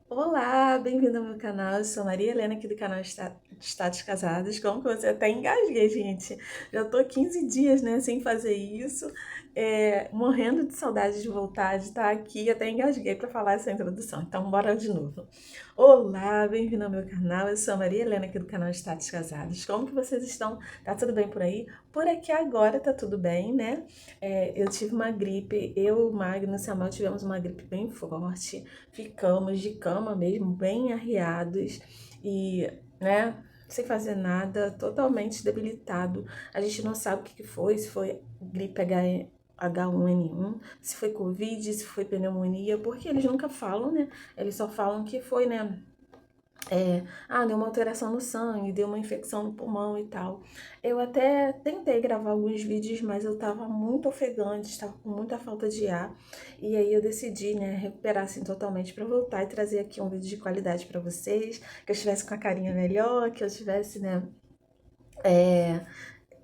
Olá, bem-vindo ao meu canal. Eu sou Maria Helena, aqui do canal Status Casados. Como que você até engasguei, gente? Já tô 15 dias, né, sem fazer isso, morrendo de saudade de voltar, de estar aqui. Até engasguei para falar essa introdução. Então, bora de novo. Olá, bem-vindo ao meu canal. Eu sou a Maria Helena, aqui do canal Status Casados. Como que vocês estão? Tá tudo bem por aí? Por aqui agora tá tudo bem, né? Eu tive uma gripe, eu, o Magno e o Samuel tivemos uma gripe bem forte. Ficamos de cama mesmo, bem arriados e, né, sem fazer nada, totalmente debilitado. A gente não sabe o que foi, se foi gripe H1N1, se foi Covid, se foi pneumonia, porque eles nunca falam, né? Eles só falam que foi, né? Deu uma alteração no sangue, deu uma infecção no pulmão e tal. Eu até tentei gravar alguns vídeos, mas eu tava muito ofegante, estava com muita falta de ar. E aí eu decidi, né, recuperar assim totalmente para voltar e trazer aqui um vídeo de qualidade para vocês, que eu estivesse com a carinha melhor, que eu estivesse, né, é,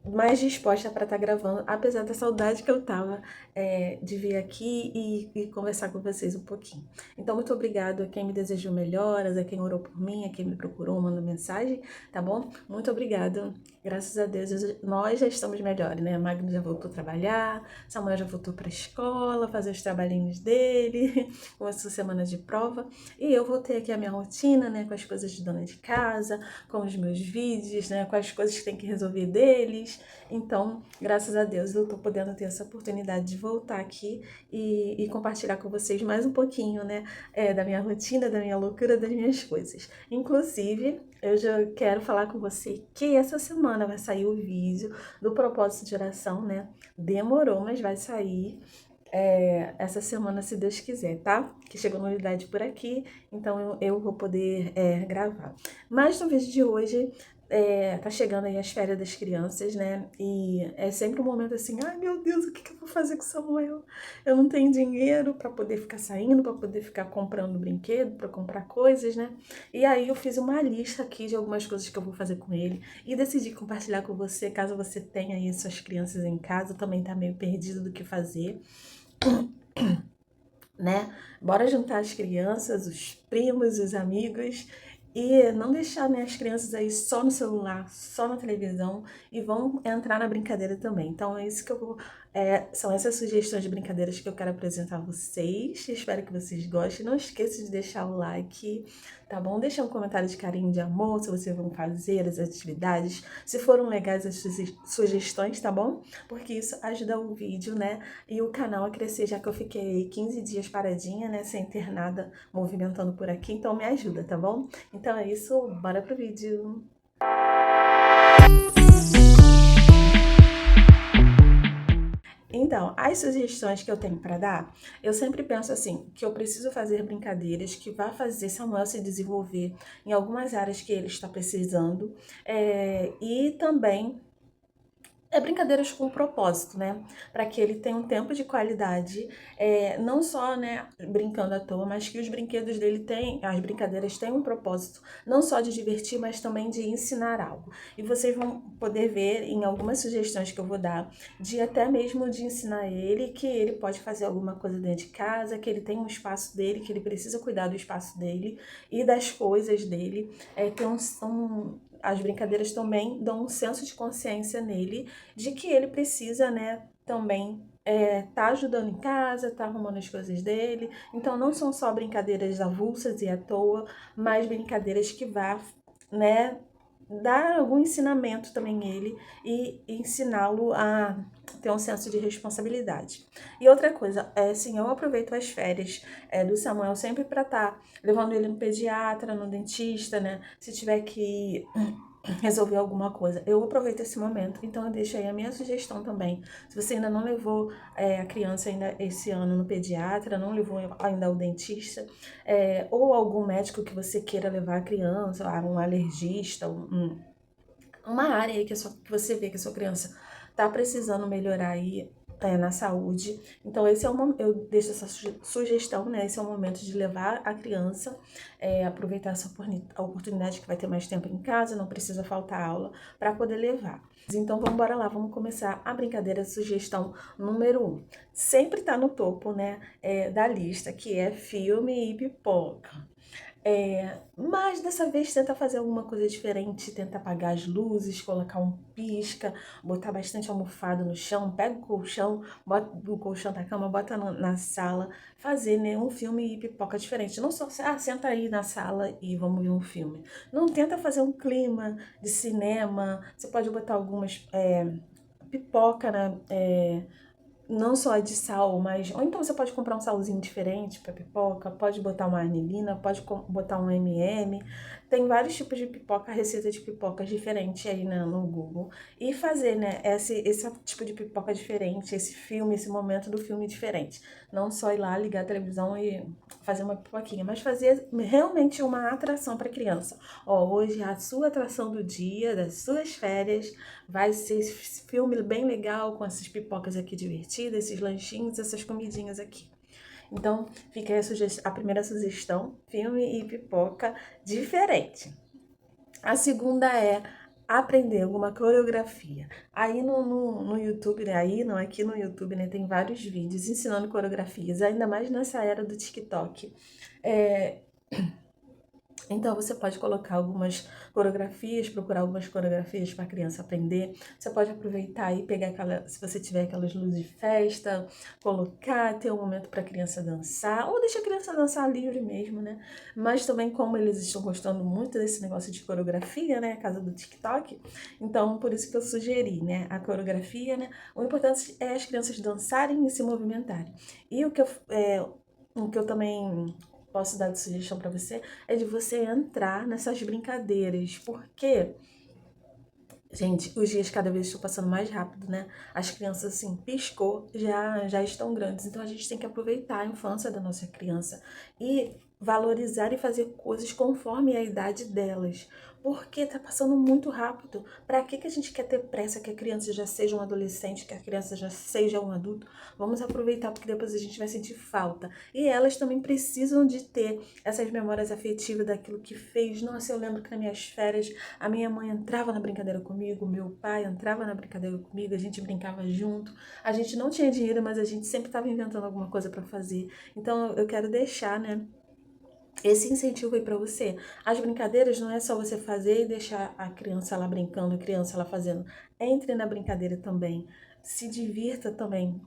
mais disposta para estar gravando, apesar da saudade que eu tava de vir aqui e conversar com vocês um pouquinho. Então, muito obrigado a quem me desejou melhoras, a quem orou por mim, a quem me procurou, mandou mensagem, tá bom? Muito obrigada. Graças a Deus, nós já estamos melhores, né? A Magno já voltou a trabalhar, Samuel já voltou para a escola, fazer os trabalhinhos dele, com essa semana de prova. E eu voltei aqui a minha rotina, né? Com as coisas de dona de casa, com os meus vídeos, né? Com as coisas que tem que resolver deles. Então, graças a Deus, eu tô podendo ter essa oportunidade de voltar aqui e compartilhar com vocês mais um pouquinho, né? Da minha rotina, da minha loucura, das minhas coisas. Inclusive, eu já quero falar com você que essa semana vai sair o vídeo do propósito de oração, né? Demorou, mas vai sair essa semana, se Deus quiser, tá? Que chegou novidade por aqui, então eu vou poder gravar. Mas no vídeo de hoje, tá chegando aí as férias das crianças, né? E é sempre um momento assim, ai meu Deus, o que eu vou fazer com o Samuel? Eu não tenho dinheiro para poder ficar saindo, para poder ficar comprando brinquedo, para comprar coisas, né? E aí eu fiz uma lista aqui de algumas coisas que eu vou fazer com ele e decidi compartilhar com você, caso você tenha aí suas crianças em casa, também tá meio perdido do que fazer, né? Bora juntar as crianças, os primos, os amigos e não deixar, né, as crianças aí só no celular, só na televisão e vão entrar na brincadeira também. Então é isso que eu vou. São essas sugestões de brincadeiras que eu quero apresentar a vocês. Espero que vocês gostem. Não esqueça de deixar o like, tá bom? Deixa um comentário de carinho, de amor, se vocês vão fazer as atividades, se foram legais as sugestões, tá bom? Porque isso ajuda o vídeo, né? E o canal a crescer, já que eu fiquei 15 dias paradinha, né, sem ter nada movimentando por aqui, então me ajuda, tá bom? Então é isso, bora pro vídeo! Então, as sugestões que eu tenho para dar, eu sempre penso assim, que eu preciso fazer brincadeiras que vá fazer Samuel se desenvolver em algumas áreas que ele está precisando, e também brincadeiras com propósito, né? Para que ele tenha um tempo de qualidade, não só, né, brincando à toa, mas que os brinquedos dele têm, as brincadeiras têm um propósito, não só de divertir, mas também de ensinar algo. E vocês vão poder ver em algumas sugestões que eu vou dar, de até mesmo de ensinar ele que ele pode fazer alguma coisa dentro de casa, que ele tem um espaço dele, que ele precisa cuidar do espaço dele e das coisas dele, que as brincadeiras também dão um senso de consciência nele de que ele precisa, né, também tá ajudando em casa, tá arrumando as coisas dele. Então não são só brincadeiras avulsas e à toa, mas brincadeiras que vá, né, dar algum ensinamento também a ele e ensiná-lo a ter um senso de responsabilidade. E outra coisa, assim, eu aproveito as férias do Samuel sempre para estar levando ele no pediatra, no dentista, né? Se tiver que resolver alguma coisa, eu aproveito esse momento. Então eu deixo aí a minha sugestão também. Se você ainda não levou a criança ainda esse ano no pediatra, não levou ainda ao dentista, ou algum médico que você queira levar a criança, um alergista, uma área aí que você vê que a sua criança tá precisando melhorar aí na saúde. Então esse é o momento, eu deixo essa sugestão, né? Esse é o momento de levar a criança, aproveitar essa oportunidade que vai ter mais tempo em casa, não precisa faltar aula para poder levar. Então vamos embora lá, vamos começar a brincadeira, sugestão número 1. Sempre tá no topo, né, da lista, que é filme e pipoca. Mas dessa vez tenta fazer alguma coisa diferente, tenta apagar as luzes, colocar um pisca, botar bastante almofada no chão, pega o colchão, bota o colchão da cama, bota na sala, fazer, né, um filme e pipoca diferente. Não só, senta aí na sala e vamos ver um filme. Não tenta fazer um clima de cinema, você pode botar algumas pipoca, né, não só de sal, mas. Ou então você pode comprar um salzinho diferente para pipoca, pode botar uma anilina, pode botar um MM. Tem vários tipos de pipoca, receita de pipocas diferentes aí no Google. E fazer, né, esse tipo de pipoca diferente, esse filme, esse momento do filme diferente. Não só ir lá, ligar a televisão e fazer uma pipoquinha, mas fazer realmente uma atração para criança. Ó, hoje a sua atração do dia, das suas férias, vai ser esse filme bem legal com essas pipocas aqui divertidas, esses lanchinhos, essas comidinhas aqui. Então, fica aí a primeira sugestão, filme e pipoca diferente. A segunda é aprender alguma coreografia. Aí no YouTube, né? Aí não, aqui no YouTube, né? Tem vários vídeos ensinando coreografias, ainda mais nessa era do TikTok. É, então você pode colocar algumas coreografias, procurar algumas coreografias para a criança aprender. Você pode aproveitar e pegar se você tiver aquelas luzes de festa, colocar, ter um momento para a criança dançar, ou deixa a criança dançar livre mesmo, né? Mas também como eles estão gostando muito desse negócio de coreografia, né, a casa do TikTok, então por isso que eu sugeri, né, a coreografia, né? O importante é as crianças dançarem e se movimentarem. E o que eu também posso dar de sugestão para você é de você entrar nessas brincadeiras, porque, gente, os dias cada vez estão passando mais rápido, né? As crianças, assim, piscou, já estão grandes, então a gente tem que aproveitar a infância da nossa criança e valorizar e fazer coisas conforme a idade delas. Porque tá passando muito rápido. Para que a gente quer ter pressa que a criança já seja um adolescente, que a criança já seja um adulto? Vamos aproveitar porque depois a gente vai sentir falta. E elas também precisam de ter essas memórias afetivas daquilo que fez. Nossa, eu lembro que nas minhas férias a minha mãe entrava na brincadeira comigo, meu pai entrava na brincadeira comigo, a gente brincava junto. A gente não tinha dinheiro, mas a gente sempre estava inventando alguma coisa para fazer. Então eu quero deixar, né, esse incentivo aí para você. As brincadeiras não é só você fazer e deixar a criança lá brincando, a criança lá fazendo. Entre na brincadeira também. Se divirta também.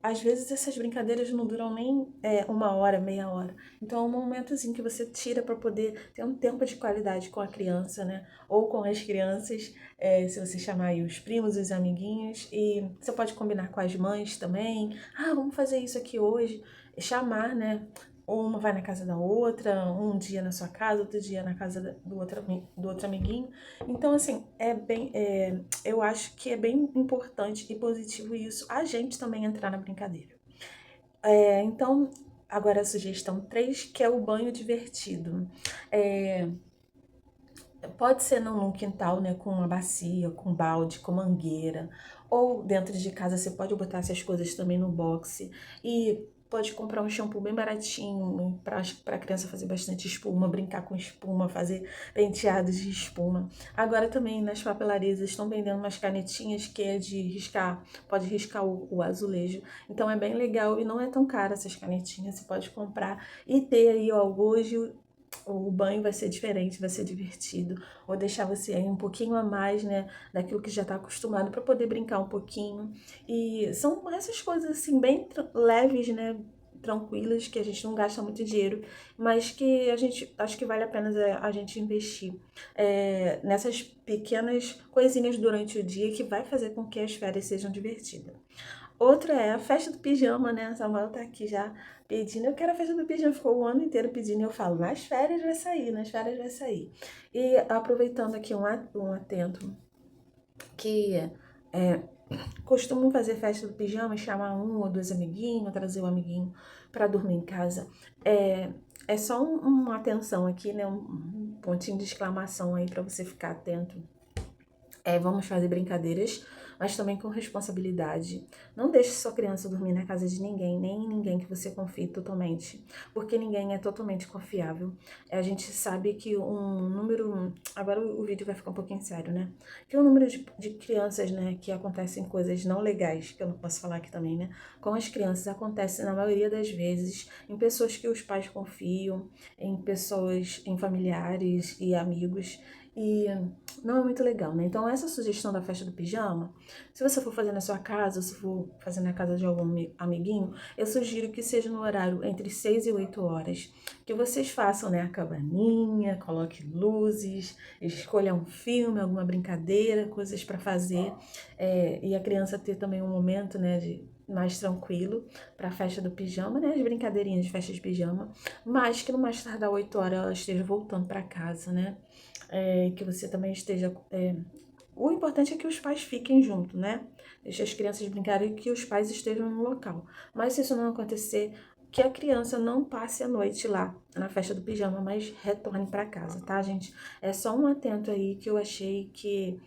Às vezes essas brincadeiras não duram nem uma hora, meia hora. Então é um momentozinho que você tira para poder ter um tempo de qualidade com a criança, né? Ou com as crianças, se você chamar aí os primos, os amiguinhos. E você pode combinar com as mães também. Ah, vamos fazer isso aqui hoje. Chamar, né? Uma vai na casa da outra, um dia na sua casa, outro dia na casa do outro amiguinho. Então, assim, eu acho que é bem importante e positivo isso, a gente também entrar na brincadeira. Então, agora a sugestão 3 que é o banho divertido. É, Pode ser num quintal, né, com uma bacia, com balde, com mangueira, ou dentro de casa você pode botar essas coisas também no boxe e pode comprar um shampoo bem baratinho para a criança fazer bastante espuma, brincar com espuma, fazer penteados de espuma. Agora também nas papelarias estão vendendo umas canetinhas que é de riscar, pode riscar o azulejo. Então é bem legal e não é tão caro essas canetinhas, você pode comprar e ter aí, ó, hoje o banho vai ser diferente, vai ser divertido, ou deixar você aí um pouquinho a mais, né, daquilo que já está acostumado para poder brincar um pouquinho. E são essas coisas assim bem leves, né, tranquilas, que a gente não gasta muito dinheiro, mas que a gente acho que vale a pena a gente investir nessas pequenas coisinhas durante o dia que vai fazer com que as férias sejam divertidas. Outra é a festa do pijama, né? A Samuel tá aqui já pedindo. Eu quero a festa do pijama. Ficou o ano inteiro pedindo. E eu falo, nas férias vai sair, nas férias vai sair. E aproveitando aqui um atento, que é, costumam fazer festa do pijama, chamar um ou dois amiguinhos, trazer o amiguinho para dormir em casa. É só uma atenção aqui, né? Pontinho de exclamação aí para você ficar atento. Vamos fazer brincadeiras mas também com responsabilidade. Não deixe sua criança dormir na casa de ninguém, nem ninguém que você confie totalmente, porque ninguém é totalmente confiável. A gente sabe que um número. Agora o vídeo vai ficar um pouquinho sério, né? Que o número de crianças, né, que acontecem coisas não legais, que eu não posso falar aqui também, né? Com as crianças acontece na maioria das vezes em pessoas que os pais confiam, em pessoas, em familiares e amigos. E não é muito legal, né? Então, essa sugestão da festa do pijama, se você for fazer na sua casa, ou se for fazer na casa de algum amiguinho, eu sugiro que seja no horário entre 6 e 8 horas. Que vocês façam, né, a cabaninha, coloque luzes, escolha um filme, alguma brincadeira, coisas para fazer. E a criança ter também um momento, né, de mais tranquilo para a festa do pijama, né, as brincadeirinhas de festa de pijama, mas que no mais tardar 8 horas ela esteja voltando para casa, né? Que você também esteja. O importante é que os pais fiquem juntos, né? Deixe as crianças brincarem e que os pais estejam no local. Mas se isso não acontecer, que a criança não passe a noite lá na festa do pijama, mas retorne para casa, tá, gente? É só um atento aí que eu achei que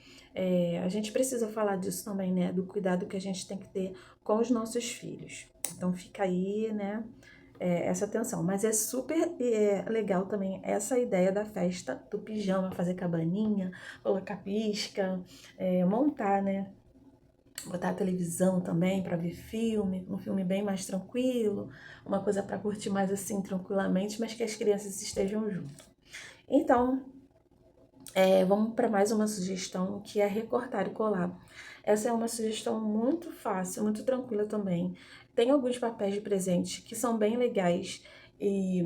a gente precisa falar disso também, né? Do cuidado que a gente tem que ter com os nossos filhos. Então fica aí, né? Essa atenção. Mas é super legal também essa ideia da festa do pijama, fazer cabaninha, colocar pisca, montar, né? Botar a televisão também para ver filme, um filme bem mais tranquilo, uma coisa para curtir mais assim tranquilamente, mas que as crianças estejam junto. Então, vamos para mais uma sugestão que é recortar e colar. Essa é uma sugestão muito fácil, muito tranquila também. Tem alguns papéis de presente que são bem legais e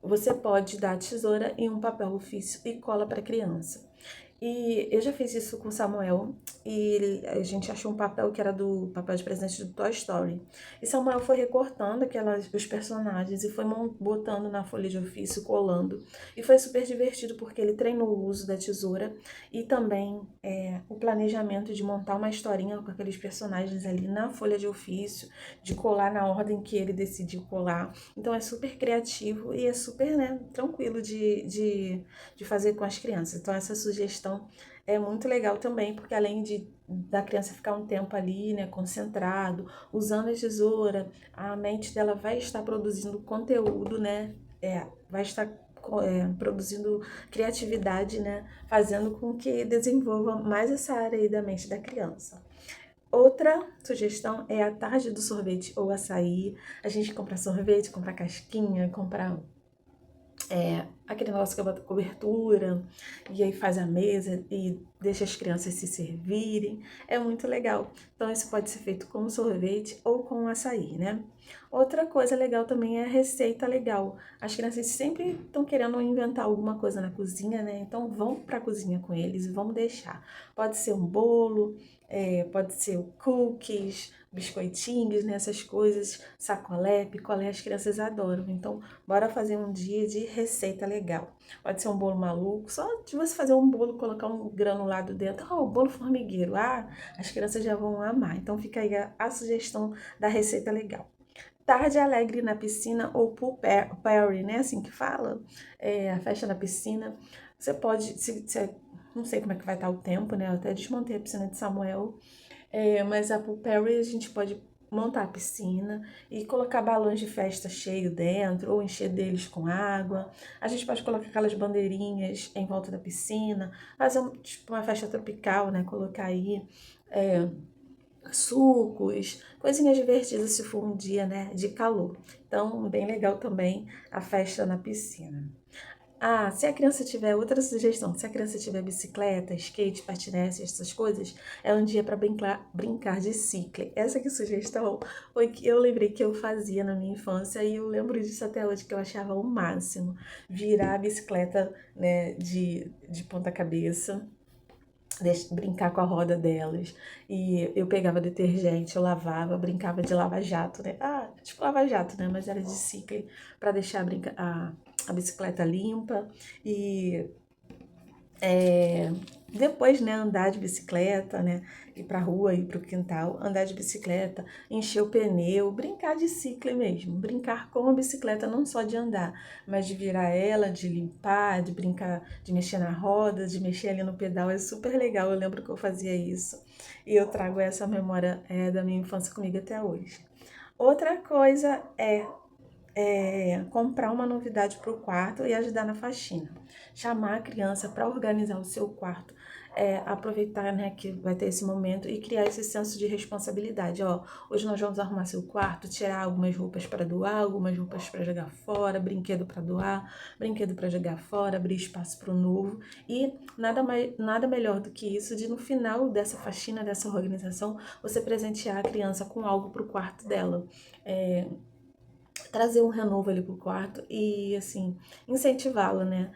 você pode dar a tesoura em um papel ofício e cola para criança. E eu já fiz isso com o Samuel e a gente achou um papel que era do papel de presente do Toy Story. E Samuel foi recortando os personagens e foi botando na folha de ofício, colando. E foi super divertido porque ele treinou o uso da tesoura e também o planejamento de montar uma historinha com aqueles personagens ali na folha de ofício, de colar na ordem que ele decidiu colar. Então é super criativo e é super, né, tranquilo de fazer com as crianças. Então essa sugestão é muito legal também, porque além da criança ficar um tempo ali, né, concentrado, usando a tesoura, a mente dela vai estar produzindo conteúdo, né, vai estar produzindo criatividade, né, fazendo com que desenvolva mais essa área aí da mente da criança. Outra sugestão é a tarde do sorvete ou açaí. A gente compra sorvete, compra casquinha, compra aquele negócio que bota cobertura, e aí faz a mesa e deixa as crianças se servirem. É muito legal. Então, isso pode ser feito com sorvete ou com açaí, né? Outra coisa legal também é a receita legal. As crianças sempre estão querendo inventar alguma coisa na cozinha, né? Então, vamos para a cozinha com eles e vamos deixar. Pode ser um bolo, pode ser cookies, biscoitinhos, né? Essas coisas, sacolé, picolé, as crianças adoram. Então, bora fazer um dia de receita legal. Pode ser um bolo maluco, só de você fazer um bolo, colocar um granulado dentro. Oh, bolo formigueiro. Ah, as crianças já vão amar. Então fica aí a sugestão da receita legal. Tarde alegre na piscina ou pool party, né? Assim que fala. A festa na piscina. Você pode, não sei como é que vai estar o tempo, né? Eu até desmontei a piscina de Samuel. Mas a pool party a gente pode montar a piscina e colocar balões de festa cheio dentro ou encher deles com água. A gente pode colocar aquelas bandeirinhas em volta da piscina, fazer tipo uma festa tropical, né? Colocar aí sucos, coisinhas divertidas se for um dia, né, de calor. Então, bem legal também a festa na piscina. Ah, se a criança tiver outra sugestão, se a criança tiver bicicleta, skate, patinete, essas coisas, é um dia para brincar de cicle. Essa que sugestão foi que eu lembrei que eu fazia na minha infância e eu lembro disso até hoje, que eu achava o máximo. Virar a bicicleta, né, de ponta cabeça, brincar com a roda delas. E eu pegava detergente, eu lavava, brincava de lava-jato, né? Ah, tipo lava-jato, né? Mas era de cicle para deixar a bicicleta limpa. E É, depois, né, andar de bicicleta, né, ir pra rua, ir pro quintal, andar de bicicleta, encher o pneu, brincar de ciclo mesmo, brincar com a bicicleta, não só de andar, mas de virar ela, de limpar, de brincar, de mexer na roda, de mexer ali no pedal, é super legal, eu lembro que eu fazia isso, e eu trago essa memória da minha infância comigo até hoje. Outra coisa comprar uma novidade para o quarto e ajudar na faxina. Chamar a criança para organizar o seu quarto, aproveitar, né, que vai ter esse momento e criar esse senso de responsabilidade. Ó, hoje nós vamos arrumar seu quarto, tirar algumas roupas para doar, algumas roupas para jogar fora, brinquedo para doar, brinquedo para jogar fora, abrir espaço para o novo. E nada melhor do que isso de no final dessa faxina, dessa organização, você presentear a criança com algo para o quarto dela. É, trazer um renovo ali pro quarto e, assim, incentivá-la, né?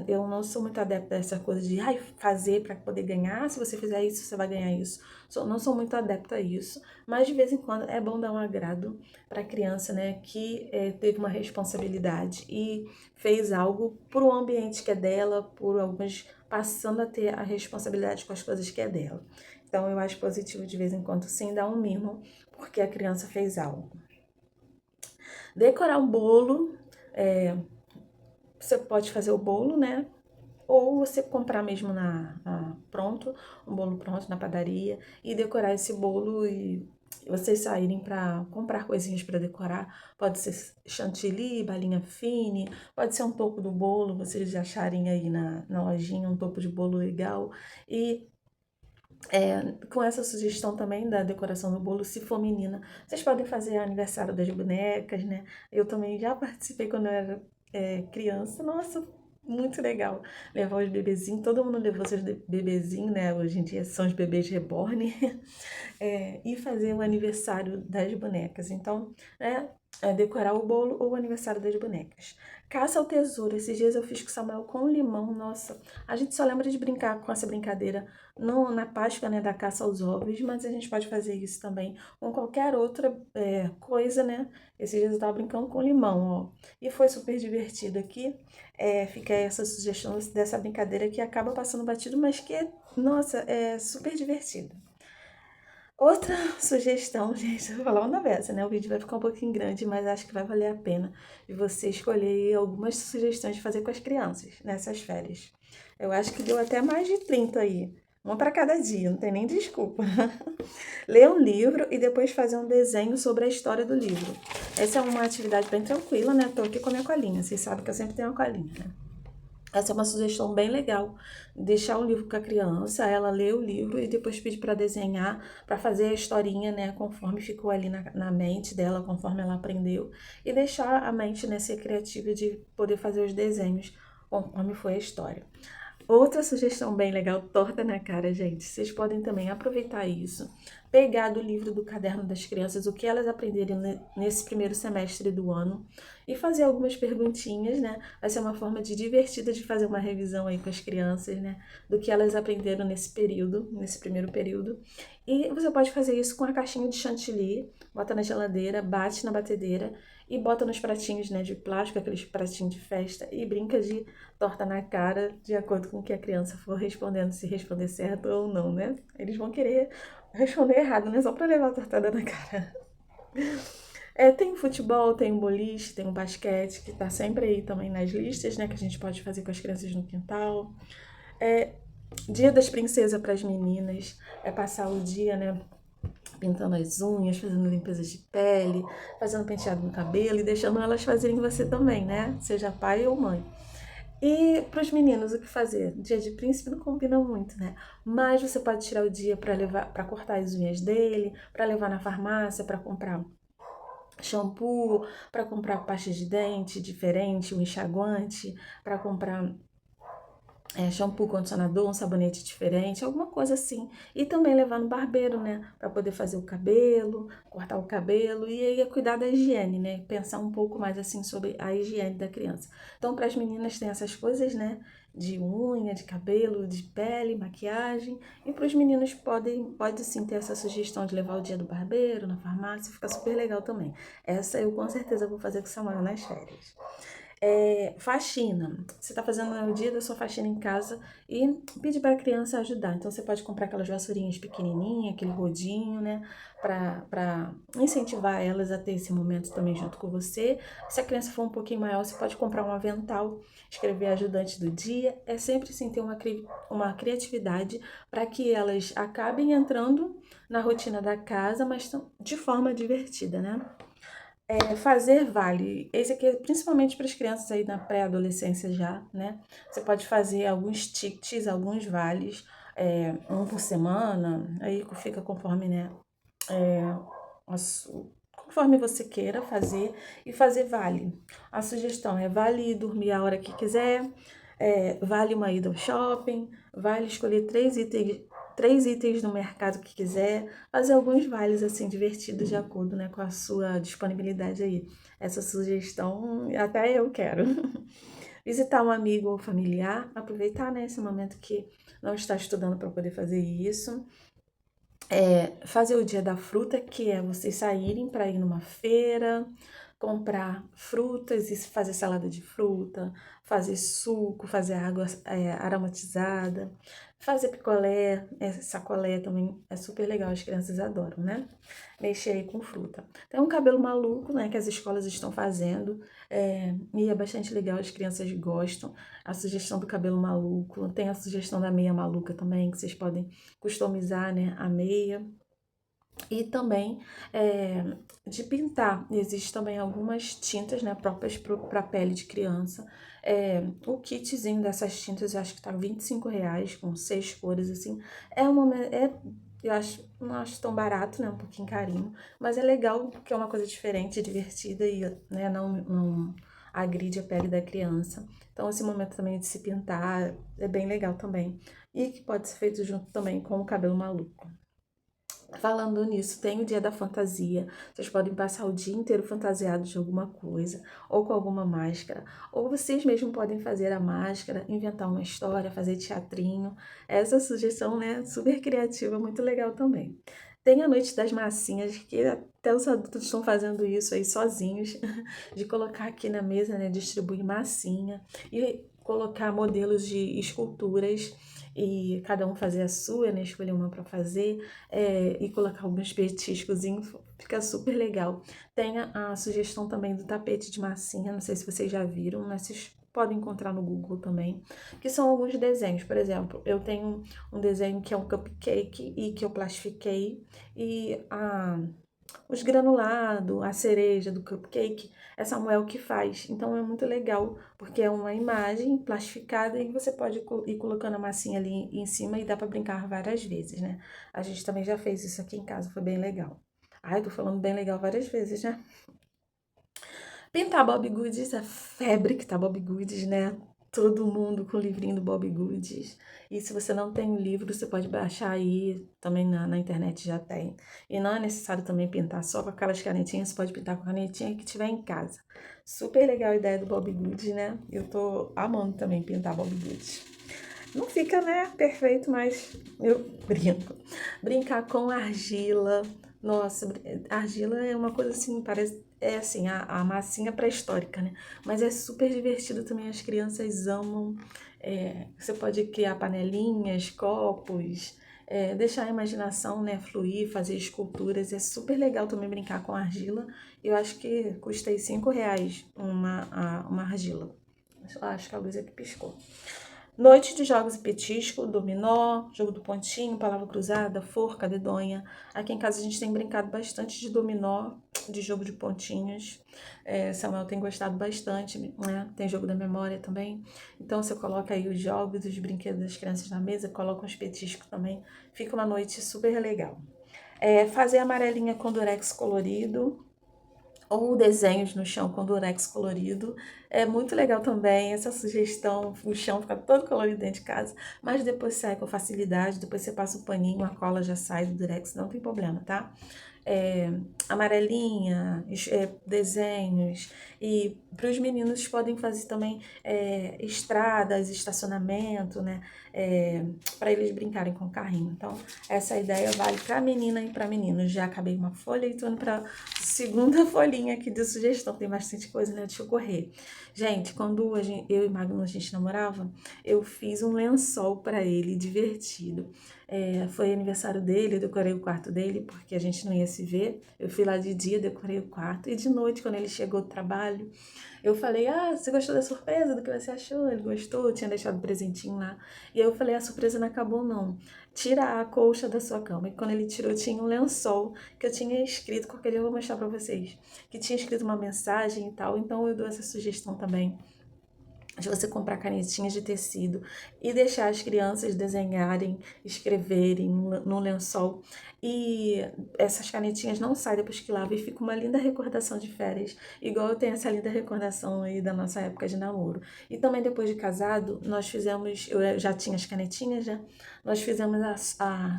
Eu não sou muito adepta dessa coisa de fazer para poder ganhar, se você fizer isso, você vai ganhar isso. Não sou muito adepta a isso, mas de vez em quando é bom dar um agrado para a criança, né, que teve uma responsabilidade e fez algo por um ambiente que é dela, por algumas passando a ter a responsabilidade com as coisas que é dela. Então eu acho positivo de vez em quando sim dar um mimo, porque a criança fez algo. Decorar um bolo, é, você pode fazer o bolo, né? Ou você comprar mesmo pronto, um bolo pronto na padaria e decorar esse bolo e vocês saírem para comprar coisinhas para decorar. Pode ser chantilly, balinha fine, pode ser um topo do bolo, vocês acharem aí na lojinha um topo de bolo legal. E com essa sugestão também da decoração do bolo, se for menina, vocês podem fazer aniversário das bonecas, né? Eu também já participei quando eu era criança. Nossa, muito legal. Levar os bebezinhos, todo mundo levou seus bebezinhos, né? Hoje em dia são os bebês reborn. E fazer o aniversário das bonecas. Então, decorar o bolo ou o aniversário das bonecas. Caça ao tesouro. Esses dias eu fiz com o Samuel com limão. Nossa, a gente só lembra de brincar com essa brincadeira na Páscoa, né, da caça aos ovos, mas a gente pode fazer isso também com qualquer outra coisa, né? Esses dias eu tava brincando com limão, ó. E foi super divertido aqui. Fica aí essa sugestão dessa brincadeira que acaba passando batido, mas que nossa, é super divertido. Outra sugestão, gente, eu vou falar uma dessa, né? O vídeo vai ficar um pouquinho grande, mas acho que vai valer a pena de você escolher algumas sugestões de fazer com as crianças nessas férias. Eu acho que deu até mais de 30 aí. Uma para cada dia, não tem nem desculpa. Ler um livro e depois fazer um desenho sobre a história do livro. Essa é uma atividade bem tranquila, né? Tô aqui com a minha colinha. Vocês sabem que eu sempre tenho uma colinha, né? Essa é uma sugestão bem legal. Deixar um livro com a criança, ela lê o livro e depois pedir para desenhar, para fazer a historinha, né, conforme ficou ali na mente dela, conforme ela aprendeu. E deixar a mente, né, ser criativa de poder fazer os desenhos conforme foi a história. Outra sugestão bem legal, torta na cara, gente. Vocês podem também aproveitar isso, pegar do livro do caderno das crianças o que elas aprenderam nesse primeiro semestre do ano e fazer algumas perguntinhas, né? Vai ser uma forma divertida de fazer uma revisão aí com as crianças, né? Do que elas aprenderam nesse período, nesse primeiro período. E você pode fazer isso com a caixinha de chantilly, bota na geladeira, bate na batedeira e bota nos pratinhos, né, de plástico, aqueles pratinhos de festa, e brinca de torta na cara, de acordo com o que a criança for respondendo, se responder certo ou não, né? Eles vão querer responder errado, né? Só pra levar a tortada na cara. Tem o futebol, tem o boliche, tem o basquete, que tá sempre aí também nas listas, né? Que a gente pode fazer com as crianças no quintal. É, Dia das princesas para as meninas, passar o dia, né? Pintando as unhas, fazendo limpeza de pele, fazendo penteado no cabelo e deixando elas fazerem você também, né? Seja pai ou mãe. E para os meninos, o que fazer? Dia de príncipe não combina muito, né? Mas você pode tirar o dia para levar, para cortar as unhas dele, para levar na farmácia, para comprar shampoo, para comprar pasta de dente diferente, um enxaguante, para comprar shampoo, condicionador, um sabonete diferente, alguma coisa assim. E também levar no barbeiro, né? Para poder fazer o cabelo, cortar o cabelo e aí cuidar da higiene, né? Pensar um pouco mais assim sobre a higiene da criança. Então, para as meninas tem essas coisas, né? De unha, de cabelo, de pele, maquiagem. E para os meninos pode sim ter essa sugestão de levar o dia do barbeiro, na farmácia, fica super legal também. Essa eu com certeza vou fazer com o Samuel nas férias. Faxina. Você está fazendo o dia da sua faxina em casa e pedir para a criança ajudar. Então você pode comprar aquelas vassourinhas pequenininhas, aquele rodinho, né? Para incentivar elas a ter esse momento também junto com você. Se a criança for um pouquinho maior, você pode comprar um avental, escrever ajudante do dia. É sempre assim ter uma criatividade para que elas acabem entrando na rotina da casa, mas de forma divertida, né? Fazer vale. Esse aqui é principalmente para as crianças aí na pré-adolescência já, né? Você pode fazer alguns tickets, alguns vales, um por semana, aí fica conforme, né? Conforme você queira fazer e fazer vale. A sugestão é vale dormir a hora que quiser, vale uma ida ao shopping, vale escolher três itens no mercado que quiser, fazer alguns vales assim divertidos de acordo, né, com a sua disponibilidade aí. Essa sugestão até eu quero. Visitar um amigo ou familiar, aproveitar, né, esse momento que não está estudando para poder fazer isso. Fazer o dia da fruta, que é vocês saírem para ir numa feira, comprar frutas e fazer salada de fruta, fazer suco, fazer água aromatizada, fazer picolé, sacolé também é super legal, as crianças adoram, né? Mexer aí com fruta. Tem um cabelo maluco, né, que as escolas estão fazendo, e é bastante legal, as crianças gostam. A sugestão do cabelo maluco, tem a sugestão da meia maluca também, que vocês podem customizar, né, a meia. E também de pintar. Existem também algumas tintas, né, próprias para pele de criança. O kitzinho dessas tintas eu acho que tá R$ 25, com 6 cores, assim. Eu acho, não acho tão barato, né, um pouquinho carinho. Mas é legal porque é uma coisa diferente, divertida e, né, não agride a pele da criança. Então esse momento também de se pintar é bem legal também. E que pode ser feito junto também com o cabelo maluco. Falando nisso, tem o dia da fantasia. Vocês podem passar o dia inteiro fantasiados de alguma coisa, ou com alguma máscara, ou vocês mesmos podem fazer a máscara, inventar uma história, fazer teatrinho. Essa sugestão, né, super criativa, muito legal também. Tem a noite das massinhas, que até os adultos estão fazendo isso aí sozinhos, de colocar aqui na mesa, né, distribuir massinha e colocar modelos de esculturas e cada um fazer a sua, né, escolher uma para fazer e colocar alguns petiscozinhos, fica super legal. Tem a sugestão também do tapete de massinha, não sei se vocês já viram, mas vocês podem encontrar no Google também, que são alguns desenhos. Por exemplo, eu tenho um desenho que é um cupcake e que eu plastifiquei, e os granulados, a cereja do cupcake, é Samuel que faz. Então é muito legal, porque é uma imagem plastificada e você pode ir colocando a massinha ali em cima e dá para brincar várias vezes, né? A gente também já fez isso aqui em casa, foi bem legal. Ai, tô falando bem legal várias vezes, né? Pintar Bob Goods, a febre que tá Bob Goods, né? Todo mundo com o livrinho do Bob Goods. E se você não tem o livro, você pode baixar aí, também na internet já tem. E não é necessário também pintar só com aquelas canetinhas, você pode pintar com a canetinha que tiver em casa. Super legal a ideia do Bob Goods, né? Eu tô amando também pintar Bob Goods. Não fica, né, perfeito, mas eu brinco. Brincar com argila. Nossa, argila é uma coisa assim, parece. É assim, a massinha pré-histórica, né? Mas é super divertido também, as crianças amam. Você pode criar panelinhas, copos, deixar a imaginação, né, fluir, fazer esculturas. É super legal também brincar com argila. Eu acho que custei R$ 5 uma argila. Acho que a luz aqui piscou. Noite de jogos e petisco, dominó, jogo do pontinho, palavra cruzada, forca, dedonha. Aqui em casa a gente tem brincado bastante de dominó, de jogo de pontinhos. Samuel tem gostado bastante, né? Tem jogo da memória também. Então você coloca aí os jogos, os brinquedos das crianças na mesa, coloca uns petiscos também. Fica uma noite super legal. Fazer amarelinha com durex colorido, ou desenhos no chão com durex colorido. É muito legal também essa sugestão, o chão fica todo colorido dentro de casa, mas depois sai com facilidade, depois você passa o paninho, a cola já sai do durex, não tem problema, tá? amarelinha, desenhos. E para os meninos podem fazer também estradas, estacionamento, né? Para eles brincarem com o carrinho. Então, essa ideia vale para menina e para menino. Já acabei uma folha e estou indo para segunda folhinha aqui de sugestão. Tem bastante coisa, né? Deixa eu correr. Gente, quando eu e Magno a gente namorava, eu fiz um lençol para ele, divertido. Foi aniversário dele, eu decorei o quarto dele, porque a gente não ia se ver. Eu fui lá de dia, decorei o quarto. E de noite, quando ele chegou do trabalho, eu falei, você gostou da surpresa? Do que você achou? Ele gostou, eu tinha deixado um presentinho lá. E aí eu falei, a surpresa não acabou não. Tira a colcha da sua cama. E quando ele tirou, tinha um lençol que eu tinha escrito, qualquer dia eu vou mostrar pra vocês. Que tinha escrito uma mensagem e tal, então eu dou essa sugestão também de você comprar canetinhas de tecido e deixar as crianças desenharem, escreverem no lençol. E essas canetinhas não saem depois que lava e fica uma linda recordação de férias, igual eu tenho essa linda recordação aí da nossa época de namoro. E também depois de casado, nós fizemos, eu já tinha as canetinhas, né? Nós fizemos a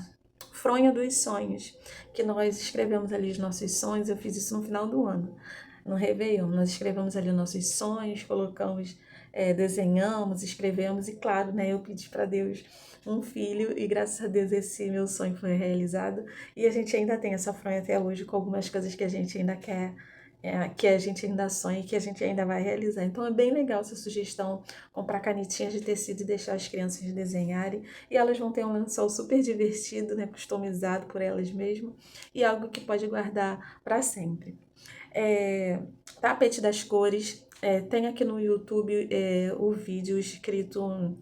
fronha dos sonhos, que nós escrevemos ali os nossos sonhos. Eu fiz isso no final do ano, no Réveillon. Nós escrevemos ali os nossos sonhos, colocamos, desenhamos, escrevemos e, claro, né, eu pedi para Deus um filho e graças a Deus esse meu sonho foi realizado e a gente ainda tem essa fronha até hoje com algumas coisas que a gente ainda quer, que a gente ainda sonha e que a gente ainda vai realizar. Então é bem legal essa sugestão, comprar canetinhas de tecido e deixar as crianças desenharem e elas vão ter um lençol super divertido, né, customizado por elas mesmas e algo que pode guardar para sempre. Tapete das cores. Tem aqui no YouTube o vídeo escrito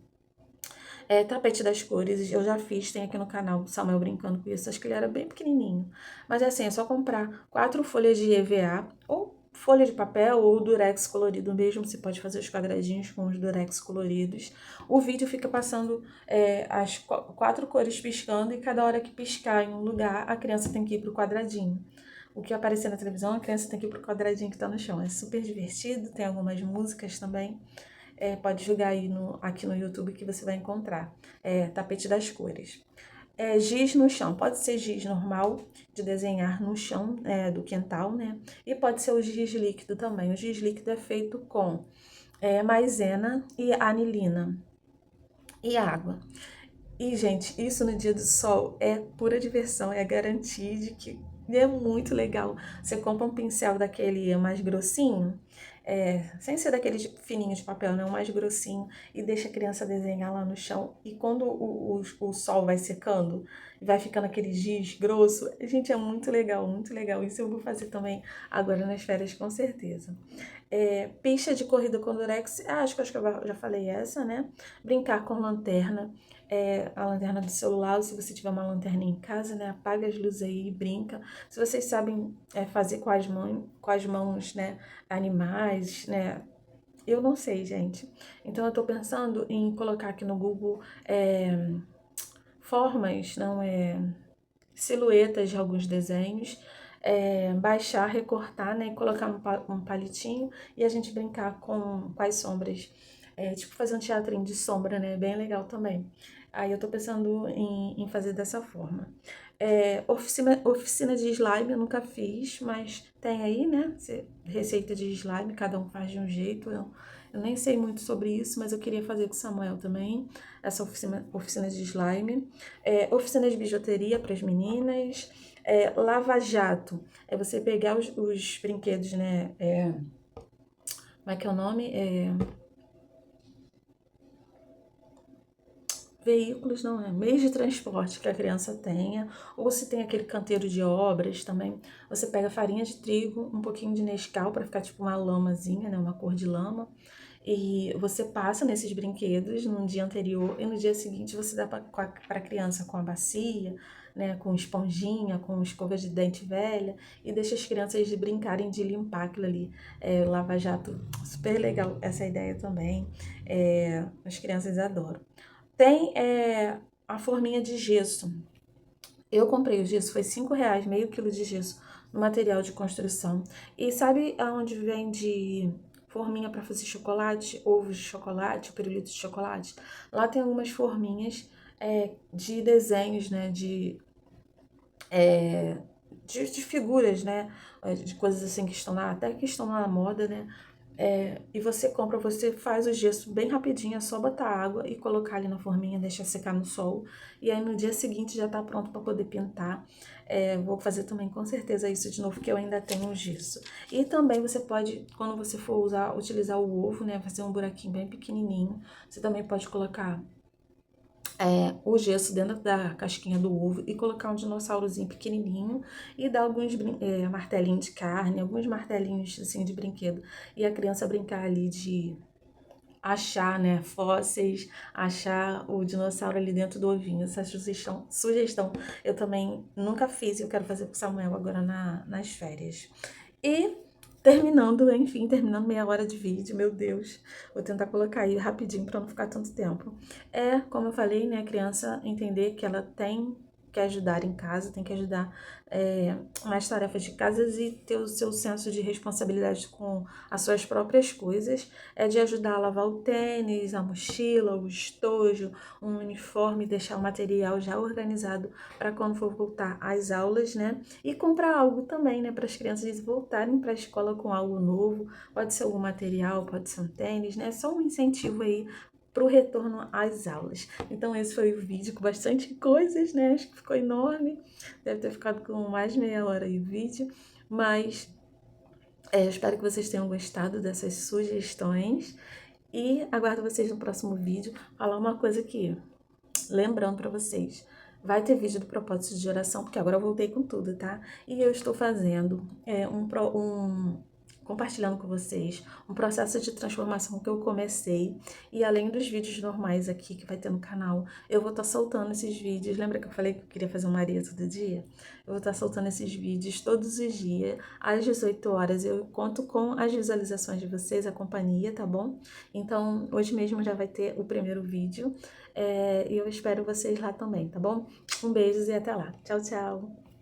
tapete das cores. Eu já fiz, tem aqui no canal Samuel brincando com isso. Acho que ele era bem pequenininho. Mas assim, é só comprar 4 folhas de EVA ou folha de papel ou durex colorido mesmo. Você pode fazer os quadradinhos com os durex coloridos. O vídeo fica passando as 4 cores piscando e cada hora que piscar em um lugar, a criança tem que ir pro quadradinho. O que aparecer na televisão, a criança tem que ir pro quadradinho que tá no chão. É super divertido, tem algumas músicas também. Pode jogar aí aqui no YouTube que você vai encontrar. Tapete das cores. Giz no chão. Pode ser giz normal, de desenhar no chão do quintal, né? E pode ser o giz líquido também. O giz líquido é feito com maisena e anilina e água. E, gente, isso no dia do sol é pura diversão, é garantia de que é muito legal. Você compra um pincel daquele mais grossinho, sem ser daquele fininho de papel, né? Um mais grossinho, e deixa a criança desenhar lá no chão. E quando o sol vai secando, vai ficando aquele giz grosso, gente, é muito legal, muito legal. Isso eu vou fazer também agora nas férias, com certeza. Pista de corrida com durex, acho que eu já falei essa, né? Brincar com lanterna. A lanterna do celular, ou se você tiver uma lanterna em casa, né, apaga as luzes aí e brinca. Se vocês sabem fazer com as mãos, né, animais, né, eu não sei, gente. Então eu tô pensando em colocar aqui no Google formas, não silhuetas de alguns desenhos, baixar, recortar, né, e colocar um palitinho e a gente brincar com as sombras. Tipo fazer um teatrinho de sombra, né, bem legal também. Aí eu tô pensando em fazer dessa forma. Oficina de slime eu nunca fiz, mas tem aí, né, receita de slime, cada um faz de um jeito. Eu nem sei muito sobre isso, mas eu queria fazer com o Samuel também, essa oficina de slime. Oficina de bijuteria para as meninas. Lava-jato, é você pegar os brinquedos, né? Como é que é o nome? Veículos, não é? Meios de transporte que a criança tenha, ou se tem aquele canteiro de obras também, você pega farinha de trigo, um pouquinho de Nescau para ficar tipo uma lamazinha, né? Uma cor de lama. E você passa nesses brinquedos no dia anterior e no dia seguinte você dá para a criança com a bacia, né, com esponjinha, com escova de dente velha e deixa as crianças de brincarem de limpar aquilo ali. Lava-jato, super legal essa ideia também. As crianças adoram. Tem a forminha de gesso. Eu comprei o gesso, foi R$ 5, meio quilo de gesso no material de construção. E sabe aonde vende forminha para fazer chocolate, ovos de chocolate, pirulito de chocolate? Lá tem algumas forminhas de desenhos, né, de figuras, né? De coisas assim que estão até que estão na moda, né? E você compra, você faz o gesso bem rapidinho, é só botar água e colocar ali na forminha, deixar secar no sol. E aí no dia seguinte já tá pronto para poder pintar. Vou fazer também com certeza isso de novo, porque eu ainda tenho o gesso. E também você pode, quando você for utilizar o ovo, né, fazer um buraquinho bem pequenininho, você também pode colocar o gesso dentro da casquinha do ovo e colocar um dinossaurozinho pequenininho e dar alguns martelinhos de carne, alguns martelinhos assim de brinquedo. E a criança brincar ali de achar, né, fósseis, achar o dinossauro ali dentro do ovinho. Essa sugestão eu também nunca fiz e eu quero fazer com o Samuel agora nas férias. E terminando, enfim, terminando meia hora de vídeo, meu Deus. Vou tentar colocar aí rapidinho para não ficar tanto tempo. Como eu falei, né, a criança entender que ela tem que ajudar em casa, tem que ajudar nas tarefas de casa e ter o seu senso de responsabilidade com as suas próprias coisas, de ajudar a lavar o tênis, a mochila, o estojo, um uniforme, deixar o material já organizado para quando for voltar às aulas, né? E comprar algo também, né, para as crianças voltarem para a escola com algo novo, pode ser algum material, pode ser um tênis, né? Só um incentivo aí para o retorno às aulas. Então esse foi o vídeo com bastante coisas, né? Acho que ficou enorme, deve ter ficado com mais de meia hora aí o vídeo, mas eu espero que vocês tenham gostado dessas sugestões e aguardo vocês no próximo vídeo. Falar uma coisa aqui, lembrando para vocês, vai ter vídeo do propósito de oração, porque agora eu voltei com tudo, tá? E eu estou fazendo compartilhando com vocês um processo de transformação que eu comecei. E além dos vídeos normais aqui que vai ter no canal, eu vou estar soltando esses vídeos. Lembra que eu falei que eu queria fazer uma Maria todo dia? Eu vou estar soltando esses vídeos todos os dias, às 18 horas. Eu conto com as visualizações de vocês, a companhia, tá bom? Então, hoje mesmo já vai ter o primeiro vídeo. E eu espero vocês lá também, tá bom? Um beijo e até lá. Tchau, tchau!